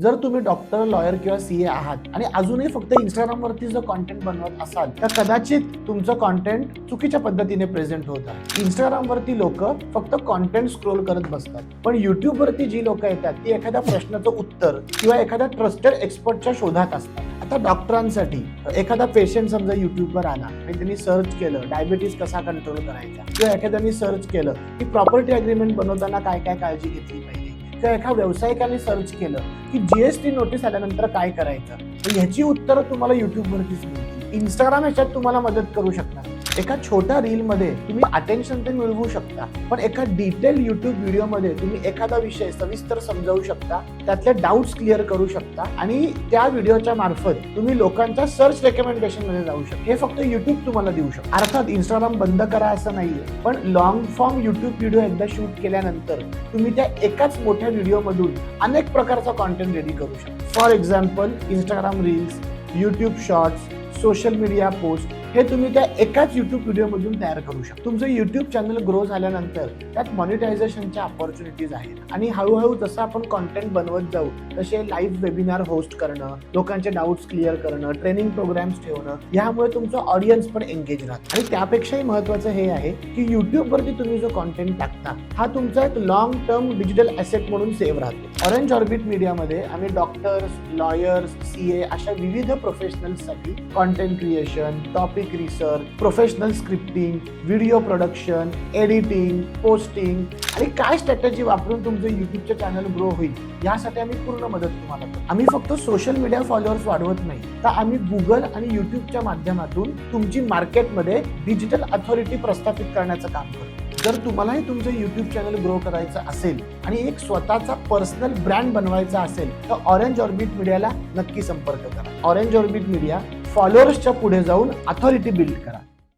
जर तुम्ही doctor, lawyer किंवा सीए आहात आणि अजूनही फक्त इंस्टाग्रामवरती जर कॉन्टेंट बनवत असाल तर कदाचित तुमचं कॉन्टेंट चुकीच्या पद्धतीने प्रेझेंट होत आहे. इंस्टाग्रामवरती लोक फक्त कॉन्टेंट स्क्रोल करत बसतात, पण युट्यूबवरती जी लोक येतात ती एखाद्या प्रश्नाचं उत्तर किंवा एखाद्या ट्रस्टेड एक्सपर्टच्या शोधात असतात. आता डॉक्टरांसाठी एखादा पेशंट समजा युट्यूबवर आला आणि त्यांनी सर्च केलं डायबिटीज कसा कंट्रोल करायचा, किंवा एखाद्याने सर्च केलं की प्रॉपर्टी अग्रीमेंट बनवताना काय काय काळजी घेतली पाहिजे, किंवा एका व्यावसायिकाने सर्च केलं की जीएसटी नोटीस आल्यानंतर काय करायचं, तर ह्याची उत्तरं तुम्हाला युट्यूबवरतीच मिळतील. इंस्टाग्राम ह्याच्यात तुम्हाला मदत करू शकणार. एका छोट्या रीलमध्ये तुम्ही अटेन्शन तर मिळवू शकता, पण एका डिटेल युट्यूब व्हिडिओमध्ये तुम्ही एखादा विषय सविस्तर समजावू शकता, त्यातले डाऊट्स क्लिअर करू शकता आणि त्या व्हिडिओच्या मार्फत तुम्ही लोकांच्या सर्च रेकमेंडेशन मध्ये जाऊ शकता. हे फक्त युट्यूब तुम्हाला देऊ शकतो. अर्थात इंस्टाग्राम बंद करा असं नाहीये, पण लॉंग फॉर्म युट्यूब व्हिडिओ एकदा शूट केल्यानंतर तुम्ही त्या एकाच मोठ्या व्हिडिओमधून अनेक प्रकारचा कॉन्टेंट रेडी करू शकता. For example Instagram reels, YouTube shorts, social media post हे तुम्ही त्या एकाच युट्यूब व्हिडिओमधून तयार करू शकता. तुमचं युट्यूब चॅनल ग्रो झाल्यानंतर त्यात मॉनिटायझेशनच्या ऑपॉर्च्युनिटीज आहेत आणि हळूहळू जसं आपण कॉन्टेंट बनवत जाऊ तसे लाईव्ह वेबिनार होस्ट करणं, लोकांचे डाऊट्स क्लिअर करणं, ट्रेनिंग प्रोग्राम्स ठेवणं, यामुळे तुमचं ऑडियन्स पण एंगेज राहतं. आणि त्यापेक्षाही महत्त्वाचं हे आहे की युट्यूबवरती तुम्ही जो कॉन्टेंट टाकता हा तुमचा एक लॉंग टर्म डिजिटल ॲसेट म्हणून सेव्ह राहतो. ऑरेंज ऑर्बिट मीडियामध्ये आम्ही डॉक्टर्स, लॉयर्स, सीए अशा विविध प्रोफेशनल्ससाठी content creation, topic research, professional scripting, video production, editing, posting आणि काय स्ट्रॅटेजी वापरून तुमचं युट्यूबचं चॅनल ग्रो होईल यासाठी आम्ही पूर्ण मदत तुम्हाला करतो. आम्ही फक्त सोशल मीडिया फॉलोअर्स वाढवत नाही, तर आम्ही गुगल आणि युट्यूबच्या माध्यमातून तुमची मार्केटमध्ये डिजिटल अथॉरिटी प्रस्थापित करण्याचं काम करतो. जर तुम्हालाही तुमचं युट्यूब चॅनल ग्रो करायचं असेल आणि एक स्वतःचा पर्सनल ब्रँड बनवायचा असेल तर ऑरेंज ऑर्बिट मीडियाला नक्की संपर्क करा. ऑरेंज ऑर्बिट मीडिया फॉलोअर्सच्या पुढे जाऊन अथॉरिटी बिल्ड करा.